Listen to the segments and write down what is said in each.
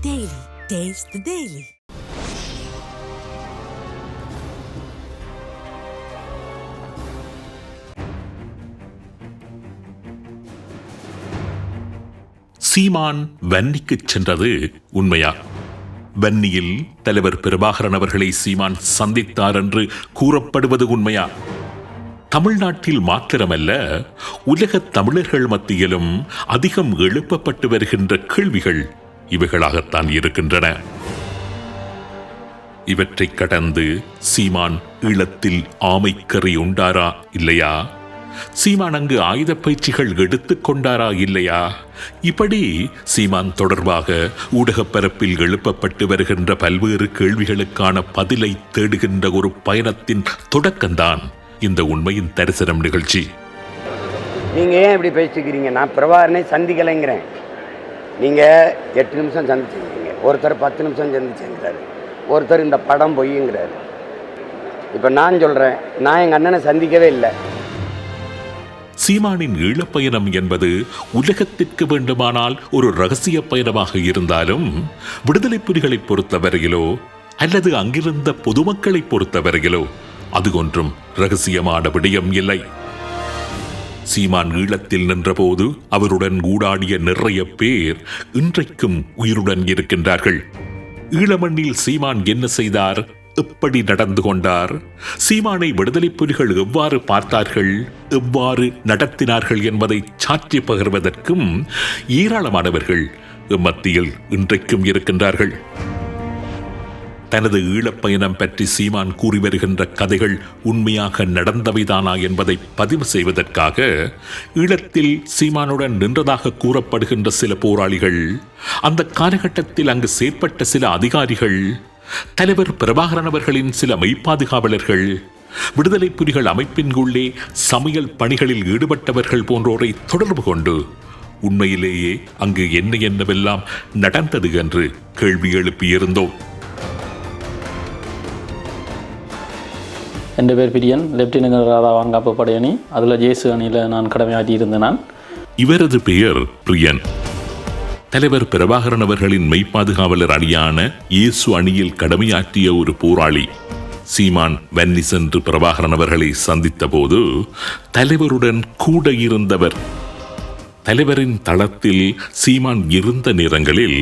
Daily. Taste the Daily. சீமான் வன்னிக்குச் சென்றது உண்மையா? வன்னியில் தலைவர் பிரபாகரன் அவர்களை சீமான் சந்தித்தார் என்று கூறப்படுவது உண்மையா? தமிழ்நாட்டில் மாத்திரமல்ல, உலக தமிழர்கள் மத்தியிலும் அதிகம் எழுப்பப்பட்டு வருகின்ற கேள்விகள் இவைகளாகத்தான் இருக்கின்றன. இவற்றை கடந்து சீமான் ஈழத்தில் ஆமைக்கறி உண்டாரா இல்லையா? சீமான் அங்கு ஆயுத பயிற்சிகள் எடுத்துக் கொண்டாரா இல்லையா? இப்படி சீமான் தொடர்பாக ஊடகப் பரப்பில் எழுப்பப்பட்டு வருகின்ற பல்வேறு கேள்விகளுக்கான பதிலை தேடுகின்ற ஒரு பயணத்தின் தொடக்கம்தான் இந்த உண்மையின் தரிசனம் நிகழ்ச்சி. நீங்க ஏன் இப்படி பேசிக்கிறீங்க? நான் பிரபாகரனை சந்திக்கலைங்கிறேன். நீங்கள் 8 நிமிஷம் சந்திச்சுக்கிறீங்க, ஒருத்தர் 10 நிமிஷம் சந்திச்சுங்கிறாரு, ஒருத்தர் இந்த படம் பொய்யுங்கிறாரு. இப்போ நான் சொல்கிறேன், நான் எங்கள் அண்ணனை சந்திக்கவே இல்லை. சீமானின் ஈழப்பயணம் என்பது உலகத்திற்கு வேண்டுமானால் ஒரு ரகசிய பயணமாக இருந்தாலும், விடுதலை புலிகளை பொறுத்தவரையிலோ அல்லது அங்கிருந்த பொதுமக்களை பொறுத்தவரையிலோ அது ஒன்றும் ரகசியமான விடயம் இல்லை. சீமான் ஈழத்தில் நின்றபோது அவருடன் ஊடாடிய நிறைய பேர் இன்றைக்கும் உயிருடன் இருக்கின்றார்கள். ஈழமண்ணில் சீமான் என்ன செய்தார், எப்படி நடந்து கொண்டார், சீமானை விடுதலை புலிகள் எவ்வாறு பார்த்தார்கள், எவ்வாறு நடத்தினார்கள் என்பதை சாற்றி பகிர்வதற்கும் ஏராளமானவர்கள் மத்தியில் இன்றைக்கும் இருக்கின்றார்கள். தனது ஈழப்பயணம் பற்றி சீமான் கூறி வருகின்ற கதைகள் உண்மையாக நடந்தவைதானா என்பதை பதிவு செய்வதற்காக ஈழத்தில் சீமானுடன் நின்றதாக கூறப்படுகின்ற சில போராளிகள், அந்த காலகட்டத்தில் அங்கு செயற்பட்ட சில அதிகாரிகள், தலைவர் பிரபாகரன் அவர்களின் சில மெய்ப்பாதுகாவலர்கள், விடுதலை புலிகள் அமைப்பின் உள்ளே சமையல் பணிகளில் ஈடுபட்டவர்கள் போன்றோரை தொடர்பு கொண்டு உண்மையிலேயே அங்கு என்னவெல்லாம் நடந்தது என்று கேள்வி எழுப்பியிருந்தோம். என் பேர் பிரியன், லெப்டினன்ட் ராதா வாங்காப்பு படையணி, அதில் ஜேசு அணியில் நான் கடமையாற்றி இருந்தேன். நான் இவரது பெயர் பிரியன். தலைவர் பிரபாகரன் அவர்களின் மெய்ப்பாதுகாவலர் அணியான இயேசு அணியில் கடமையாற்றிய ஒரு போராளி. சீமான் வன்னி சென்று பிரபாகரன் அவர்களை சந்தித்த போது தலைவருடன் கூட இருந்தவர். தலைவரின் தளத்தில் சீமான் இருந்த நேரங்களில்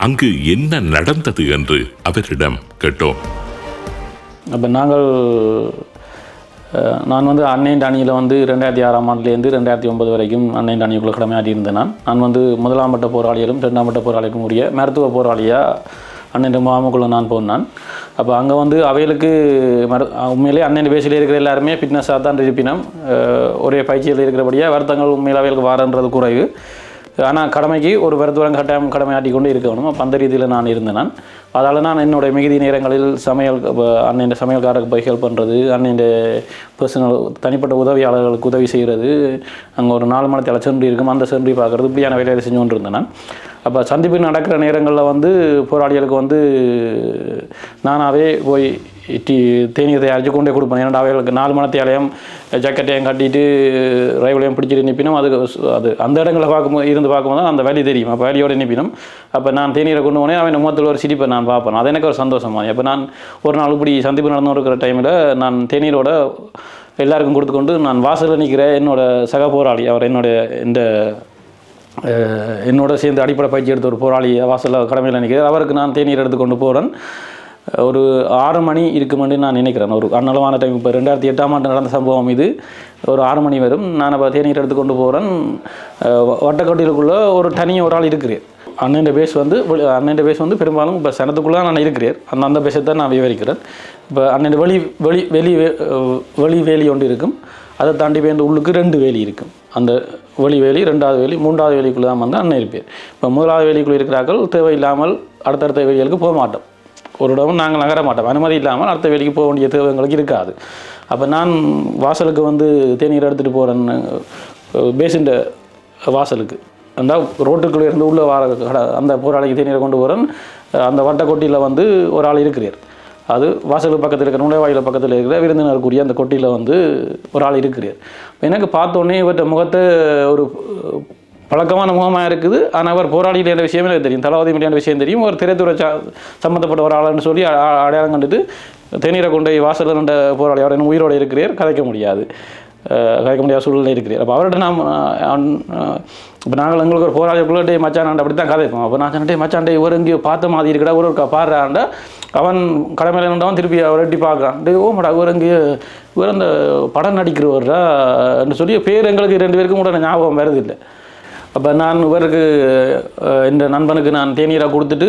அங்கு என்ன நடந்தது என்று அவரிடம் கேட்டோம். அப்போ நான் அன்னையின் அணியில் 2006ஆம் ஆண்டுலேருந்து 2009 வரைக்கும் அன்னையின் அணிக்குள்ளே கடமையாற்றி இருந்தேன். நான் 1ஆம் மட்ட போராளிகளும் 2ஆம் மட்ட போராளிகளுக்கும் உரிய மருத்துவ போராளியாக அன்னையின் முகாமுக்குள்ளே நான் போனான். அப்போ அங்கே அவைகளுக்கு உண்மையிலே அன்னையின் பேசியில் இருக்கிற எல்லாருமே ஃபிட்னஸாக தான் இருப்பினும் ஒரே பயிற்சியில் இருக்கிறபடியாக வருத்தங்கள் உண்மையில் அவைகளுக்கு வாரன்றது குறைவு. ஆனால் கடமைக்கு ஒரு வருத்தவரம் கட்டாயம் கடமையாட்டி கொண்டு இருக்கணும். அப்போ அந்த ரீதியில் நான் இருந்தேன். அதால் நான் என்னுடைய மிகுதி நேரங்களில் அன்னையின் சமையல்காரருக்கு போய் ஹெல்ப் பண்ணுறது, அன்னையின் பர்சனல் தனிப்பட்ட உதவியாளர்களுக்கு உதவி செய்கிறது, அங்கே ஒரு 4 மணி தேவை சென்று இருக்கும், அந்த சென்று பார்க்குறது, இப்படியான வேலையை செஞ்சு கொண்டு இருந்தேன். அப்போ சந்திப்பு நடக்கிற நேரங்களில் போராளிகளுக்கு நானாகவே போய் தேநீர் தயாரித்து கொண்டே கொடுப்பேன். ஏன்னா அவைகளுக்கு 4 மணி தேவையும் ஜாக்கெட்டையும் கட்டிட்டு ரயிலையும் பிடிச்சிட்டு நிற்பினும் அது அந்த இடங்களை பார்க்கும்போது தான் அந்த வேலி தெரியும். அப்போ வேலையோடு நிற்பினும் அப்போ நான் தேநீரை கொண்டு போனேன், அவன் முகத்தில் ஒரு சிரிப்பை நான் பார்ப்பேன். அது எனக்கு ஒரு சந்தோஷமாக. அப்போ நான் ஒரு நாள் இப்படி சந்திப்பு நடந்து இருக்கிற டைமில் நான் தேநீரோட எல்லாருக்கும் கொடுத்துக்கொண்டு நான் வாசலில் நிற்கிற என்னோடய சக போராளி, அவர் என்னோட சேர்ந்து அடிப்படை பயிற்சி எடுத்த ஒரு போராளி வாசலில் கடமையில் நிற்கிறேன். அவருக்கு நான் தேநீர் எடுத்துக்கொண்டு போகிறேன். ஒரு 6 மணி இருக்குமென்று நான் நினைக்கிறேன். ஒரு அன்னளவான டைம். இப்போ 2008ஆம் ஆண்டு நடந்த சம்பவம் இது. ஒரு 6 மணி வரும். நான் இப்போ தேநீர் எடுத்துக்கொண்டு போகிறேன். வட்டக்கோட்டையிலுக்குள்ளே ஒரு ஒரு ஆள் இருக்கிறேன். அண்ணன் பேஸ் பெரும்பாலும் இப்போ சனத்துக்குள்ளே நான் இருக்கிறேன். அந்த பேசத்தை நான் விவரிக்கிறேன். இப்போ அண்ணன் வெளி வேலி ஒன்று இருக்கும். அதை தாண்டி போய் உள்ளுக்கு 2 வேலி இருக்கும். அந்த வெளி வேலி, 2வது வேலி, 3வது வேலிக்குள்ளே தான் அண்ணன் இருப்பேன். இப்போ 1வது வேலிக்குள்ளே இருக்கிறார்கள் தேவையில்லாமல் அடுத்தடுத்த வேலிகளுக்கு போக மாட்டோம். ஒரு இடமும் நாங்கள் நகர மாட்டோம். அனுமதி இல்லாமல் அடுத்த வேலைக்கு போக வேண்டிய தேவை எங்களுக்கு இருக்காது. அப்போ நான் வாசலுக்கு தேநீர் எடுத்துகிட்டு போகிறேன். பேசின் வாசலுக்கு அந்த ரோட்டுக்குள்ளே இருந்து உள்ளே அந்த போராளிக்கு தேநீரை கொண்டு போகிறேன். அந்த வட்டக்கொட்டியில் ஒரு ஆள் இருக்கிறார். அது வாசலுக்கு பக்கத்தில் இருக்கிற நுழைவாயில் பக்கத்தில் இருக்கிற விருந்தினருக்குரிய அந்த கொட்டியில் ஒரு ஆள் இருக்கிறார். எனக்கு பார்த்தோன்னே இவற்றை முகத்தை ஒரு பழக்கமான முகமாக இருக்குது. ஆனால் அவர் போராளியில் என்ற விஷயமே எனக்கு தெரியும், தளபதி என்ற விஷயம் தெரியும். ஒரு திரைத்துறை சம்மந்தப்பட்ட ஒரு ஆளுன்னு சொல்லி அடையாளம் கண்டுட்டு தேநீரை கொண்டு வாசலில் நின்ற போராளி அவர் என்ன உயிரோடு இருக்கிறார், கதைக்க முடியாத சூழ்நிலை இருக்கிறார். அப்போ அவர்கிட்ட நாம் இப்போ நாங்கள் எங்களுக்கு ஒரு போராளிக்குள்ளே மச்சான் அப்படி தான் கதைப்போம். அப்போ நான் சொன்னே மச்சான்டே இவர் எங்கேயோ பார்த்த மாதிரி இருக்கடா, ஒரு பாடுறான்டா. அவன் கடமையில் நின்றவன் திருப்பி அவர் எட்டி பார்க்குறான். ஓமடா இவர் எங்கேயோ இவர் அந்த படம் நடிக்கிறவர்டா என்று சொல்லி பேர் எங்களுக்கு 2 பேருக்கும் கூட ஞாபகம் வருதில்லை. அப்போ நான் இவருக்கு இந்த நண்பனுக்கு நான் தேநீராக கொடுத்துட்டு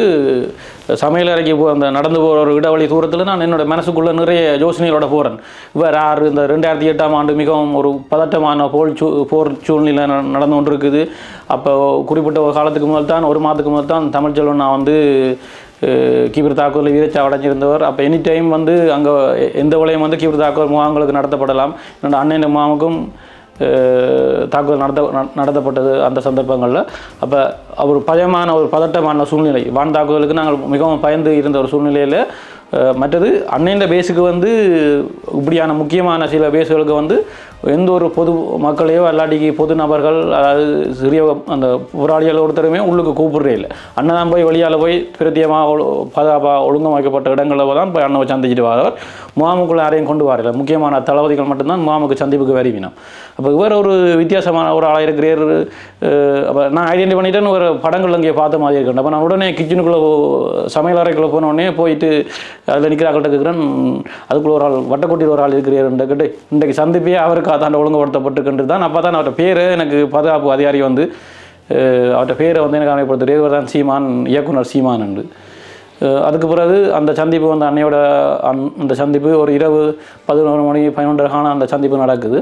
சமையல் அறைக்கு அந்த நடந்து போகிற ஒரு இடைவெளி தூரத்தில் நான் என்னோடய மனசுக்குள்ளே நிறைய யோசனைகளோட போகிறேன். இவர் இந்த 2008ஆம் ஆண்டு மிகவும் ஒரு பதட்டமான போர் சூழ்நிலை நடந்து கொண்டு இருக்குது. அப்போ குறிப்பிட்ட ஒரு காலத்துக்கு முதல் தான், ஒரு மாதத்துக்கு முதல் தான் தமிழ்ச்செல்வன் நான் வந்து கீவிர தாக்குதலில் வீரச்சாவு அடைஞ்சிருந்தவர். அப்போ எனி டைம் வந்து அங்கே எந்த விலையும் வந்து கீவிர தாக்குதல் முகாம்களுக்கு நடத்தப்படலாம். என்னோடய அண்ணன் முகாமுக்கும் தாக்குதல் நடத்தப்பட்டது அந்த சந்தர்ப்பங்களில். அப்போ ஒரு பயமான ஒரு பதட்டமான சூழ்நிலை, வான் தாக்குதலுக்கு நாங்கள் மிகவும் பயந்து இருந்த ஒரு சூழ்நிலையில். மற்றது அன்னைந்த பேஸுக்கு வந்து இப்படியான முக்கியமான சில பேஸுகளுக்கு வந்து எந்த ஒரு பொது மக்களையோ அல்லாட்டிக்கு பொது நபர்கள், அதாவது சிறிய அந்த போராளிகள் ஒருத்தருமே உள்ளுக்கு கூப்பிடுறே இல்லை. அண்ணன் தான் போய் வெளியால் போய் பிரத்தியமாக பாதுகாப்பாக ஒழுங்கமைக்கப்பட்ட இடங்களில் தான் போய் அண்ணனை சந்திச்சுட்டு வரவர். முகாமுக்குள்ளே யாரையும் கொண்டு வரல, முக்கியமான தளபதிகள் மட்டும்தான் முகாமுக்கு சந்திப்புக்கு வருவினோம். அப்போ இவர் ஒரு வித்தியாசமான ஒரு ஆளாக இருக்கிறார். அப்போ நான் ஐடென்டி பண்ணிட்டேன்னு ஒரு படங்கள் அங்கே பார்த்த மாதிரி இருக்கேன். அப்போ நான் உடனே கிச்சனுக்குள்ளே சமையல் அறைக்குள்ளே போனோடனே போயிட்டு அதில் நிற்கிறாங்கள்ட்ட கேட்குறேன், அதுக்குள்ளே ஒரு ஆள் வட்டக்கொட்டியில் ஒரு ஆள் இருக்கிறார் கேட்டு இன்றைக்கு சந்திப்பே அவருக்கு அதாண்ட ஒழுங்குபடுத்தப்பட்டுக்கின்று தான். அப்போ தான் அவர்கிட்ட பேர் எனக்கு பாதுகாப்பு அதிகாரி வந்து அவர்கிட்ட பேரை வந்து எனக்கு அமைப்படுத்துகிறார். இவர் தான் சீமான், இயக்குனர் சீமான் என்று. அதுக்கு பிறகு அந்த சந்திப்பு வந்து அன்னையோட அந்த சந்திப்பு ஒரு இரவு 11 மணி 12 அந்த சந்திப்பு நடக்குது.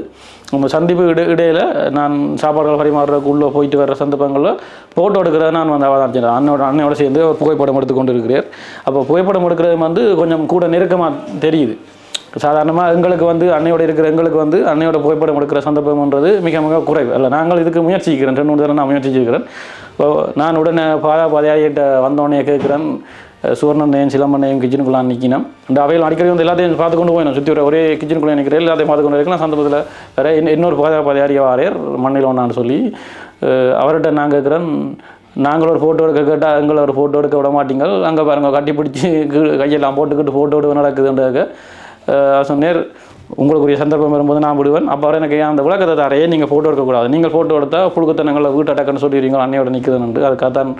அந்த சந்திப்பு இடையில் நான் சாப்பாடுகள் பரிமாறுறதுக்கு உள்ளே போயிட்டு வர்ற சந்தர்ப்பங்களில் ஃபோட்டோ எடுக்கிறத நான் வந்து அவதானிச்சேன். அன்னையோட சேர்ந்து ஒரு புகைப்படம் எடுத்துக்கொண்டு இருக்கிறார். அப்போ புகைப்படம் எடுக்கிறது வந்து கொஞ்சம் கூட நெருக்கமாக தெரியுது. சாதாரணமாக எங்களுக்கு வந்து அன்னையோட இருக்கிற எங்களுக்கு வந்து அன்னையோட புகைப்படம் எடுக்கிற சந்தர்ப்பம்ன்றது மிக மிக குறைவு. இல்லை, நாங்கள் இதுக்கு முயற்சிக்கிறேன், 2 தடவை நான் முயற்சிச்சிருக்கிறேன். நான் உடனே பாதையாகிட்ட வந்தோடனே கேட்குறேன், சுவர்ணனையும் சிலம்பனையும் கிச்சனுக்குள்ளே நிற்கணும். இந்த அவையில் அடிக்கடி வந்து எல்லாத்தையும் பார்த்து கொண்டு போயிடும். சுற்றி ஒரே கிச்சனுக்குள்ளே நிற்கிறேன், எல்லாத்தையும் பார்த்து கொண்டு இருக்கலாம். சந்தர்ப்பத்தில் வேறு இன்னொரு பாதையாரிய வாரையர் மண்ணில் ஒன்றான்னு சொல்லி அவர்கிட்ட நான் கேட்குறேன், நாங்கள் ஒரு ஃபோட்டோ எடுக்க கேட்டால் எங்களை ஒரு ஃபோட்டோ எடுக்க விட மாட்டீங்க, அங்கே பாருங்க கட்டி பிடிச்சி கையெல்லாம் போட்டுக்கிட்டு ஃபோட்டோ எடுக்க நடக்குதுன்றாங்க. சொன்னேர், உங்களுக்குரிய சந்தர்ப்பம் வரும்போது நான் விடுவேன். அப்போ அவர் எனக்கு அந்த விளக்கத்தை தரையே நீங்கள் ஃபோட்டோ எடுக்கக்கூடாது, நீங்கள் ஃபோட்டோ எடுத்தால் புழுக்கத்தனங்களை வீட்டு அடக்கன்னு சொல்லிடுறீங்க, அன்னையோட நிற்குதுன்னு. அதுக்காக தான்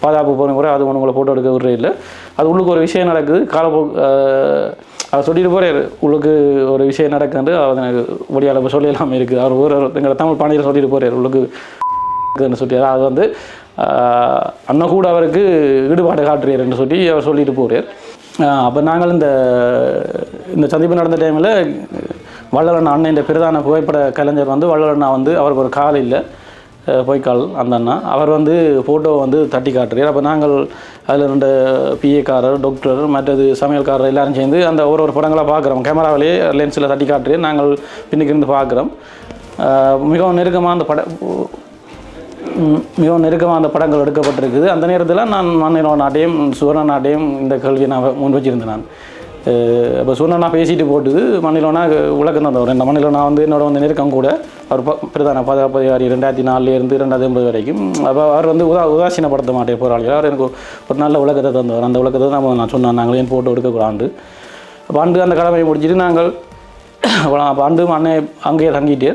பாதுகாப்பு போன கூட அது உங்களை ஃபோட்டோ எடுக்க விடுறே இல்லை. அது உள்ளுக்கு ஒரு விஷயம் நடக்குது, அதை சொல்லிட்டு போகிறார், உள்ளுக்கு ஒரு விஷயம் நடக்குது, அது எனக்கு ஒடியால் சொல்லலாமல் இருக்குது. அவர் ஒரு எங்களை தமிழ் பாண்டியில் சொல்லிட்டு போகிறார் உள்ளுக்கு சொல்லி. அது வந்து அண்ணன் கூட அவருக்கு ஈடுபாடு காட்டுறாருன்னு சொல்லி அவர் சொல்லிட்டு போகிறார். அப்போ நாங்கள் இந்த சந்திப்பு நடந்த டைமில் வள்ளலண்ணா அண்ணன் இந்த பிரதான புகைப்பட கலைஞர் வந்து வள்ளலண்ணா வந்து அவருக்கு ஒரு கால் இல்லை, பொய்க்கால் அந்த அண்ணா, அவர் வந்து ஃபோட்டோ வந்து தட்டி காட்டுறார். அப்போ நாங்கள் அதில் 2 பிஏக்காரர், டாக்டர், மற்றது சமையல்காரர் எல்லோரும் சேர்ந்து அந்த ஒரு படங்களாக பார்க்குறோம். கேமராவிலே லென்ஸில் தட்டி காட்டுறேன், நாங்கள் பின்னுக்கு இருந்து பார்க்குறோம். மிகவும் நெருக்கமாக அந்த படங்கள் எடுக்கப்பட்டிருக்குது. அந்த நேரத்தில் நான் மண்ணிலோ நாட்டையும் சுவர்ண நாட்டையும் இந்த கேள்வியை நான் முன் வச்சிருந்தேன். நான் இப்போ சுவர்ணா பேசிட்டு போட்டுது, மண்ணிலோனா விளக்கம் தான் தவறு. இந்த மண்ணிலோனா வந்து என்னோட வந்து நெருக்கம் கூட அவர் பிரதான பாதுகாப்பு அதிகாரி 2004 2080 வரைக்கும். அப்போ அவர் வந்து உதாசீனப்படுத்த மாட்டேன் போராளிகள். அவர் எனக்கு ஒரு நல்ல விளக்கத்தை தந்தவர். அந்த விளக்கத்தை தான் நான் சொன்னேன், நாங்கள் ஏன் ஃபோட்டோ எடுக்கக்கூடாது. அப்போ ஆண்டு அந்த கடமையை முடிச்சுட்டு நாங்கள் ஆண்டு அண்ணே அங்கேயே தங்கிட்டு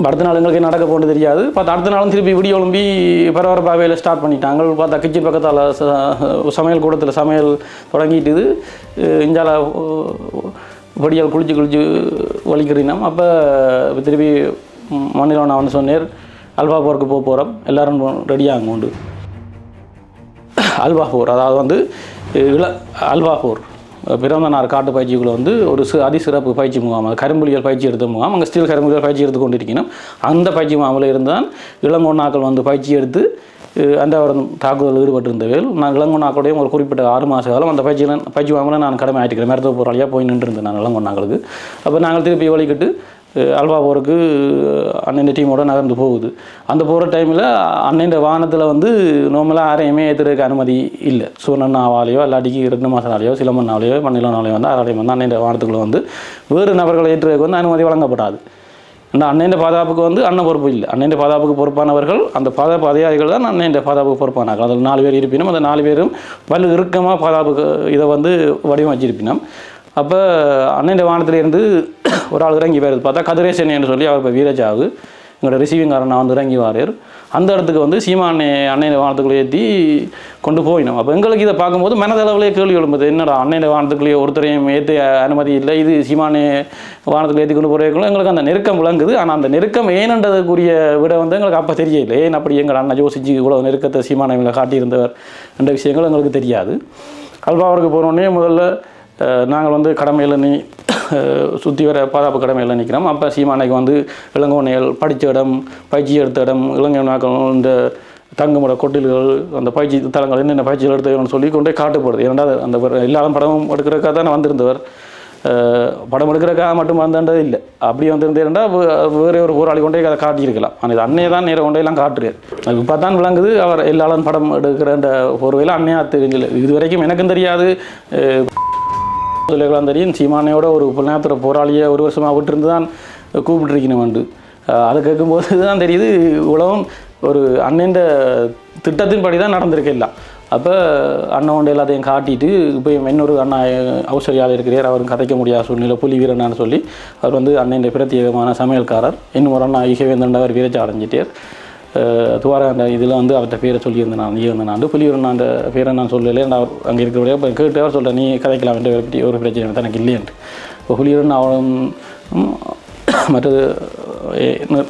அடுத்த நாள் எங்களுக்கு நடக்க போகிறது தெரியாது. அடுத்த நாளும் திருப்பி விடிய ஒழும்பி பரபரப்பாவையில் ஸ்டார்ட் பண்ணிட்டாங்க. பார்த்தா கிச்சன் பக்கத்தால் சமையல் கூடத்தில் சமையல் தொடங்கிட்டுது. இஞ்சால பொடியால் குளிச்சு வலிக்கிறீனம். அப்போ திருப்பி மண்ணில் நான் வந்து சொன்னேன், அல்வா போருக்கு போகிறோம், எல்லோரும் ரெடியாகும் உண்டு. அல்வா போர், அதாவது வந்து அல்வா போர் பிறந்தனார் காட்டு பயிற்சிக்குள்ளே வந்து ஒரு அதிசிறப்பு பயிற்சி முகாம், அது கரும்புலியல் பயிற்சி எடுத்த முகாம். அங்கே ஸ்டில் கரும்புலியல் பயிற்சி எடுத்து கொண்டு இருக்கணும். அந்த பயிற்சி முகாமில் இருந்தால் இளங்கொன்னாக்கள் வந்து பயிற்சி எடுத்து அண்டவரம் தாக்குதல் ஈடுபட்டிருந்தவர்கள். நான் இளங்கொன்னாக்களுடையும் ஒரு குறிப்பிட்ட 6 மாத காலம் அந்த பயிற்சி முகாமில் நான் கடமை ஆகிட்டுக்கிறேன். மருத்துவ போராளியாக போய் நின்றுருந்தேன் நான் இளங்கொன்னாக்களுக்கு. அப்போ நாங்கள் திருப்பி வழிக்கிட்டு அல்வா போருக்கு அண்ணன் டீமோட நகர்ந்து போகுது. அந்த போகிற டைமில் அண்ணன் வாகனத்தில் வந்து நார்மலாக யாரையுமே ஏற்றுறதுக்கு அனுமதி இல்லை. சுவர்ணனாவாலேயோ இல்லாட்டிக்கு 2 மாதனாலேயோ சிலம்பனாலேயோ மண்ணிலனாலேயோ வந்து யாரையும் வந்து அண்ணன் வாகனத்துக்குள்ளே வந்து வேறு நபர்களை ஏற்றுறதுக்கு வந்து அனுமதி வழங்கப்படாது. இந்த அண்ணன் பாதுகாப்புக்கு வந்து அண்ணன் பொறுப்பு இல்லை. அண்ணன் பாதுகாப்புக்கு பொறுப்பானவர்கள் அந்த பாதுகாப்பு அதிகாரிகள் தான் அண்ணன் பாதுகாப்புக்கு பொறுப்பானார்கள். அதில் 4 பேர் இருப்பினும் அந்த 4 பேரும் பல இறுக்கமாக பாதுகாப்புக்கு இதை வந்து வடிவமைச்சிருப்பினோம். அப்போ அண்ணன் வானத்திலேருந்து ஒரு ஆள் இறங்கி வருது பார்த்தா கதிரேசன் சொல்லி அவர் இப்போ வீரஜாவு எங்களோட ரிசீவிங்காரன் வந்து இறங்கி வாரார். அந்த இடத்துக்கு வந்து சீமானே அன்னைய வானத்துக்குள்ளே ஏற்றி கொண்டு போயினோம். அப்போ எங்களுக்கு இதை பார்க்கும்போது மனதளவுலேயே கேள்வி எழும்புது, என்னடா அன்னைய வானத்துக்குள்ளேயே ஒருத்தரையும் ஏற்றி அனுமதி இல்லை, இது சீமானே வானத்துக்குள்ளே ஏற்றி கொண்டு போகிறதுக்குள்ள எங்களுக்கு அந்த நெருக்கம் விளங்குது. ஆனால் அந்த நெருக்கம் ஏனன்றதுக்குரிய விட வந்து எங்களுக்கு அப்போ தெரியலை. ஏன் அப்படி எங்கள் அண்ணன் யோசிச்சு இவ்வளோ நெருக்கத்தை சீமானையில் காட்டியிருந்தவர் என்ற விஷயங்கள் எங்களுக்கு தெரியாது. அல்வாவருக்கு போனோடனே முதல்ல நாங்கள் வந்து கடமையில் சுற்றி வர பாதுகாப்பு கடமையில் நிற்கிறோம். அப்போ சீமானைக்கு வந்து இளங்கோனைகள் படித்த இடம், பயிற்சி எடுத்த இடம், இளங்கோனாக்கள் இந்த தங்குமுறை கொட்டில்கள், அந்த பயிற்சி தலங்கள் என்னென்ன பயிற்சிகள் எடுத்தவன்னு சொல்லி கொண்டே காட்டுப்படுது. ஏன்னா அந்த எல்லாரும் படமும் எடுக்கிறக்காக தானே வந்திருந்தவர். படம் எடுக்கிறக்காக மட்டும் வந்தது இல்லை. அப்படி வந்திருந்தேன்டா வேறு ஒரு போராளி கொண்டே அதை காட்டியிருக்கலாம். ஆனால் இது அன்னையை தான் நேர கொண்டையெல்லாம் காட்டுறாரு. அது இப்போ தான் விளங்குது அவர் எல்லாரும் படம் எடுக்கிறன்ற ஒருவேளை அன்னையா தெரியல. இது வரைக்கும் எனக்கும் தெரியாது. தெரியும் சீமானையோட ஒரு புலனாத்துற போராளியை ஒரு வருஷமாக விட்டுருந்து தான் கூப்பிட்டுருக்கணும் வந்து அதை கேட்கும்போது தான் தெரியுது இவ்வளவும் ஒரு அண்ணன் திட்டத்தின்படி தான் நடந்திருக்கலாம். அப்போ அண்ணன் ஒன்று எல்லாத்தையும் காட்டிட்டு இப்போ இன்னொரு அண்ணா அவசரியால் இருக்கிறார், அவரும் கதைக்க முடியாத சூழ்நிலை புலி வீரனான்னு சொல்லி அவர் வந்து அண்ணன் பிரத்யேகமான சமையல்காரர். இன்னும் ஒரு அண்ணா ஈகவேந்தண்டவர் வீரச்சி அடைஞ்சிட்டார். துவாராண்ட இதில் வந்து அவர்கிட்ட பேரை சொல்லியிருந்தேன் நான் இருந்தேன் புலியூரன் அந்த பேரை நான் சொல்லலை. நான் அங்கே இருக்கிற இப்போ கேட்டு அவர் சொல்கிறேன், நீ கதைக்கலாம் என்ற பற்றி ஒரு பிரச்சனை எனக்கு இல்லைன்ட்டு. இப்போ புலியூரன் அவன் மற்றது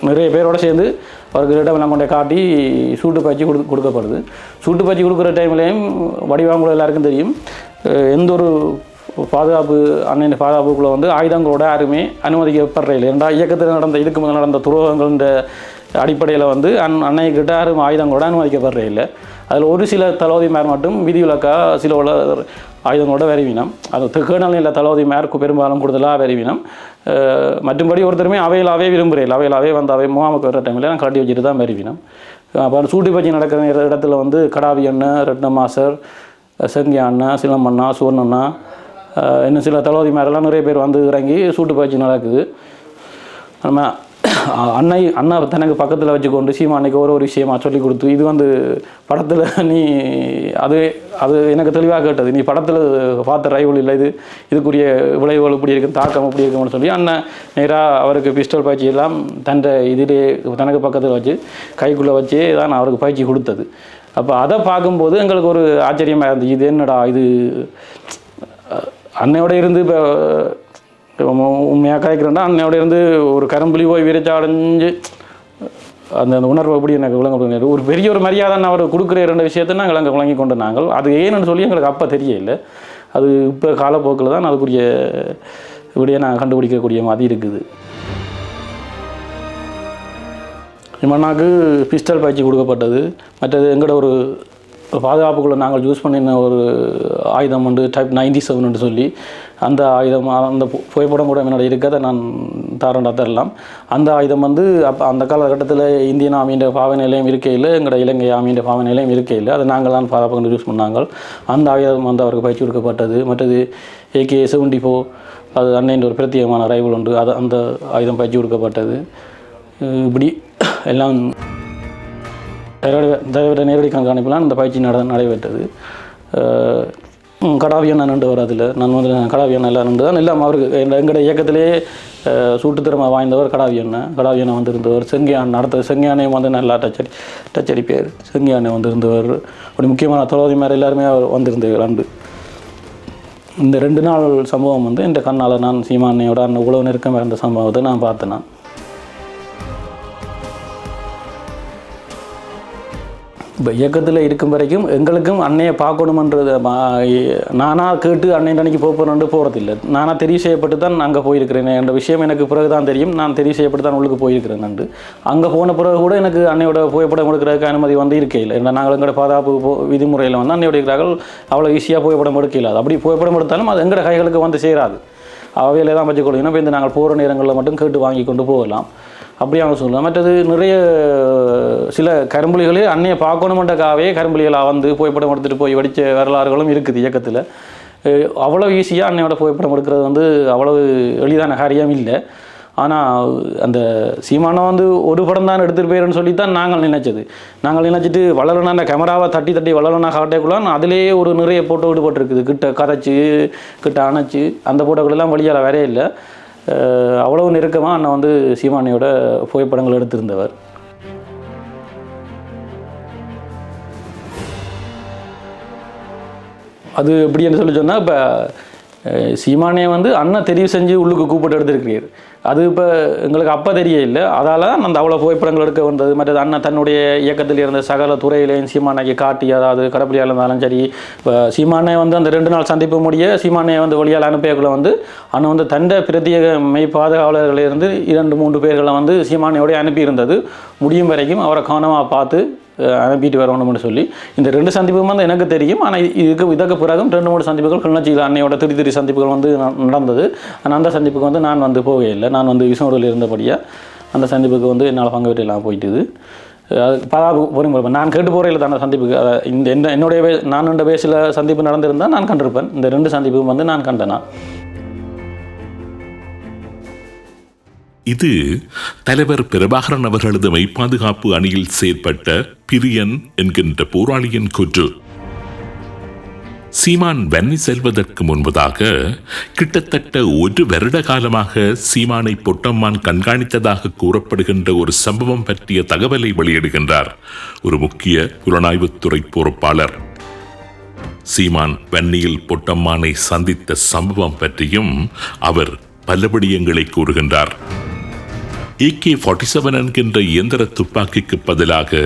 நிறைய பேரோடு சேர்ந்து அவருக்கு இடமெல்லாம் கொண்டே காட்டி சூட்டு பயிற்சி கொடுக்கப்படுது. சூட்டு பயிற்சி கொடுக்குற டைம்லேயும் வடிவாங்குள்ள எல்லாருக்கும் தெரியும், எந்த ஒரு பாதுகாப்பு அண்ணன் பாதுகாப்புக்குள்ளே வந்து ஆயுதங்களோட யாருமே அனுமதிக்கப்படுற இல்லை. ஏன்னா இயக்கத்தில் நடந்த இதுக்கு முதல் நடந்த துரோகங்கள்ன்ற அடிப்படையில் வந்து அன்னைக்கிட்ட யாரும் ஆயுதங்களோட அனுமதிக்கப்படுற இல்லை. அதில் ஒரு சில தளபதிமார் மட்டும் விதிவிலக்காக சில ஆயுதங்களோட விரைவினம். அது கேணல் இல்லை தளபதிமாருக்கு பெரும்பாலும் கூடுதலாக விரைவினம். மற்றும்படி ஒருத்தருமே அவையிலாவே விரும்புகிறேன். அவையிலாவே வந்து அவை முகாமுக்கு வர டைமில் நான் கட்டி வச்சுட்டு தான் விரைவினம். அப்போ சூட்டு பயிற்சி நடக்கிற இடத்துல வந்து கடாவி அண்ணன், ரத்ன மாஸ்டர், செங்கி அண்ணன், சிலம்பண்ணா, சுவர்ணண்ணா, இன்னும் சில தளபதிமாரெல்லாம் நிறைய பேர் வந்து இறங்கி சூட்டு பயிற்சி நடக்குது. நம்ம அண்ணா தனக்கு பக்கத்தில் வச்சுக்கொண்டு சீமானைக்கு ஒரு விஷயமா சொல்லி கொடுத்து இது வந்து படத்தில் நீ அது எனக்கு தெளிவாக கேட்டது, நீ படத்தில் பார்த்த ரைவல் இல்லை, இதுக்குரிய விளைவுகள் இப்படி இருக்கும், தாக்கம் இப்படி இருக்கும்னு சொல்லி அண்ணன் நேராக அவருக்கு பிஸ்டல் பயிற்சி எல்லாம் தன்னை இதிலே தனக்கு பக்கத்தில் வச்சு கைக்குள்ளே வச்சு தான் அவருக்கு பயிற்சி கொடுத்தது. அப்போ அதை பார்க்கும்போது எங்களுக்கு ஒரு ஆச்சரியமாக இருந்துச்சு. இது என்னடா இது அன்னையோட இருந்து இப்போ உண்மையாக காய்க்கிறேன்னா அன்னையோட இருந்து ஒரு கரும்புலி போய் விரைச்சி அடைஞ்சு அந்த உணர்வு எப்படி எனக்கு விளங்க ஒரு பெரிய ஒரு மரியாதை அவர் கொடுக்குற 2 விஷயத்தை நாங்கள் அங்கே விளங்கி கொண்டு நாங்கள் அது ஏன்னு சொல்லி எங்களுக்கு அப்போ தெரியல. அது இப்போ காலப்போக்கில் தான் அதுக்குரிய இப்படியே நாங்கள் கண்டுபிடிக்கக்கூடிய மாதிரி இருக்குது. இம்மண்ணாக்கு பிஸ்டல் பயிற்சி கொடுக்கப்பட்டது. மற்றது எங்களோட ஒரு பாதுகாப்புக்குள்ளே நாங்கள் யூஸ் பண்ணின ஒரு ஆயுதம் வந்து டைப் 97 சொல்லி அந்த ஆயுதம் அந்த புகைப்படம் கூட என்னோட இருக்கிறத நான் தரலாம். அந்த ஆயுதம் வந்து அப்போ அந்த காலகட்டத்தில் இந்தியன் ஆர்மியின் பாவ நிலையம் இருக்கையில் எங்களோட இலங்கை ஆர்மியின் பாவ நிலையம் இருக்கையில் அதை நாங்கள் தான் பாதுகாப்பு யூஸ் பண்ணாங்க. அந்த ஆயுதம் வந்து அவருக்கு பயிற்சி கொடுக்கப்பட்டது. மற்றது AK-74 அது அன்னையின் ஒரு பிரத்யேகமான ரைவல் உண்டு, அது அந்த ஆயுதம் பயிற்சி கொடுக்கப்பட்டது. இப்படி எல்லாம் தலைவர நேரடி கண்காணிப்பெல்லாம் இந்த பயிற்சி நடைபெற்றது. கடாவியன் நின்றுவர். அதில் நான் வந்து கடாவியன் எல்லாம் நின்று தான் எல்லாம் அவருக்கு எங்களோட இயக்கத்திலே சூட்டுத்திறமை வாய்ந்தவர் கடாவியனை வந்திருந்தவர். செங்கியான் அடுத்தது செங்கியானையும் வந்து நல்லா டச்சடி பேர் செங்கியானை வந்திருந்தவர். அப்படி முக்கியமான தளபதி மாதிரி எல்லாருமே அவர் வந்திருந்தவர் அன்று. இந்த 2 நாள் சம்பவம் வந்து இந்த கண்ணால் நான் சீமானையோட அந்த உழவு நெருக்கம் இருந்த சம்பவத்தை நான் பார்த்தேன். இப்போ இயக்கத்தில் இருக்கும் வரைக்கும் எங்களுக்கும் அன்னையை பார்க்கணுமன்றது நானாக கேட்டு அன்னையின் அன்னைக்கு போகிறேன்னு போகிறதில்லை. நானாக தெரிவு செய்யப்பட்டு தான் அங்கே போயிருக்கிறேன் என்ற விஷயம் எனக்கு பிறகு தான் தெரியும். நான் தெரிவு செய்யப்பட்டு தான் உள்ளுக்கு போயிருக்கிறேன் நண்டு. அங்கே போன பிறகு கூட எனக்கு அன்னையோட புகைப்படம் எடுக்கிறதுக்கு அனுமதி வந்து இருக்கையில். ஏன்னா நாங்கள் எங்களோட பாதுகாப்பு விதிமுறையில் வந்து அன்னையோட இருக்கிறார்கள் அவ்வளோ ஈஸியாக புகைப்படம் எடுக்கல. அப்படி புகைப்படம் எடுத்தாலும் அது எங்களோட கைகளுக்கு வந்து சேராது. அவையிலே தான் வச்சுக்கொள்ளும். இப்போ இந்த நாங்கள் போகிற நேரங்களில் மட்டும் கேட்டு வாங்கி கொண்டு போகலாம். அப்படியாக சொல்லலாம். மற்றது நிறைய சில கரும்புலிகளே அன்னையை பார்க்கணுமென்றக்காகவே கரும்புலிகளாக வந்து புகைப்படம் எடுத்துகிட்டு போய் வடித்த வரலாறுகளும் இருக்குது இயக்கத்தில். அவ்வளோ ஈஸியாக அன்னையோட புகைப்படம் எடுக்கிறது வந்து அவ்வளவு எளிதான காரியம் இல்லை. ஆனால் அந்த சீமானை வந்து ஒரு படம் தான் எடுத்துகிட்டு போயிடுன்னு சொல்லி தான் நாங்கள் நினைச்சது. நாங்கள் நினச்சிட்டு வளரனா அந்த கேமராவை தட்டி தட்டி வளரனா காட்டக்குள்ளான் அதிலேயே ஒரு நிறைய போட்டோ விடுபட்டுருக்குது. கிட்ட கரைச்சி கிட்ட அணைச்சி அந்த போட்டோக்களெல்லாம் வழியால் வரே இல்லை. அவ்வளவு நெருக்கமாக அண்ணன் வந்து சீமானியோட புகைப்படங்கள் எடுத்திருந்தவர். அது எப்படின்னு சொல்லி சொன்னால், இப்போ சீமானே வந்து அண்ணன் தெரிவு செஞ்சு உள்ளுக்கு கூப்பிட்டு எடுத்திருக்கிறீர். அது இப்போ எங்களுக்கு அப்போ தெரிய இல்லை. அதால் தான் அந்த அவ்வளோ புகைப்படங்கள் எடுக்க வந்தது. மற்றது அண்ணன் தன்னுடைய இயக்கத்தில் இருந்த சகல துறையிலையும் சீமானைக்கு காட்டி, அதாவது கடப்பிடியாக இருந்தாலும் சரி, இப்போ சீமானே வந்து அந்த 2 நாள் சந்திப்பு முடிய சீமானே வந்து வழியால் அனுப்பியக்குள்ள வந்து அண்ணன் வந்து தண்டை பிரத்யேக மெய் பாதுகாவலர்களிலிருந்து 2-3 பேர்களை வந்து சீமானையோடய அனுப்பியிருந்தது. முடியும் வரைக்கும் அவரை கவனமாக பார்த்து அனுப்பிட்டு வரணும்னு சொல்லி இந்த 2 சந்திப்பும் வந்து எனக்கு தெரியும். ஆனால் இதற்கு பிறகும் 2-3 சந்திப்புகள் கிளிநொச்சியில் அன்னையோட திரி சந்திப்புகள் வந்து நடந்தது. ஆனால் அந்த சந்திப்புக்கு வந்து நான் வந்து போகவே இல்லை. நான் வந்து விஷ்ணுவில் இருந்தபடியாக அந்த சந்திப்புக்கு வந்து என்னால் பங்கு பெற்றெல்லாம் போயிட்டுது. அது பொறுங்க நான் கேட்டு போகிற இல்லை தானே சந்திப்புக்கு. இந்த என்னுடைய நான் 2 வயசில் சந்திப்பு நடந்திருந்தால் நான் கண்டிருப்பேன். இந்த 2 சந்திப்பும் வந்து நான் கண்டேனா. இது தலைவர் பிரபாகரன் அவர்களது மெய்ப்பாதுகாப்பு அணியில் செயற்பட்ட பிரியன் என்கின்ற போராளியின் கூற்று. சீமான் வன்னி செல்வதற்கு முன்பதாக கிட்டத்தட்ட 1 வருட காலமாக சீமானை பொட்டம்மான் கண்காணித்ததாக கூறப்படுகின்ற ஒரு சம்பவம் பற்றிய தகவலை வெளியிடுகின்றார் ஒரு முக்கிய புலனாய்வுத்துறை பொறுப்பாளர். சீமான் வன்னியில் பொட்டம்மானை சந்தித்த சம்பவம் பற்றியும் அவர் பல விடயங்களை கூறுகின்றார். AK-47 என்கின்ற இயந்திர துப்பாக்கிக்கு பதிலாக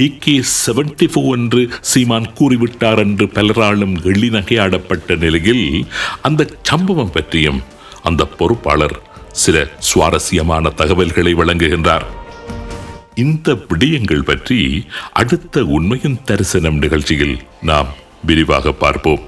AK-74 என்று சீமான் கூறிவிட்டார் என்று பலராலும் எள்ளி நகையாடப்பட்ட நிலையில் அந்த சம்பவம் பற்றியும் அந்த பொறுப்பாளர் சில சுவாரஸ்யமான தகவல்களை வழங்குகின்றார். இந்த விடயங்கள் பற்றி அடுத்த உண்மையின் தரிசனம் நிகழ்ச்சியில் நாம் விரிவாக பார்ப்போம்.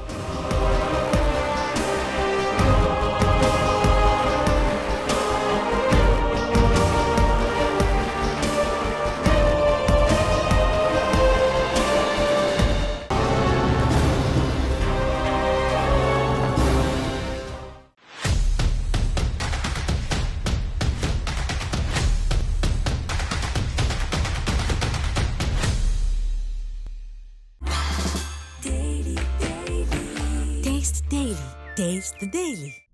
Taste the Daily.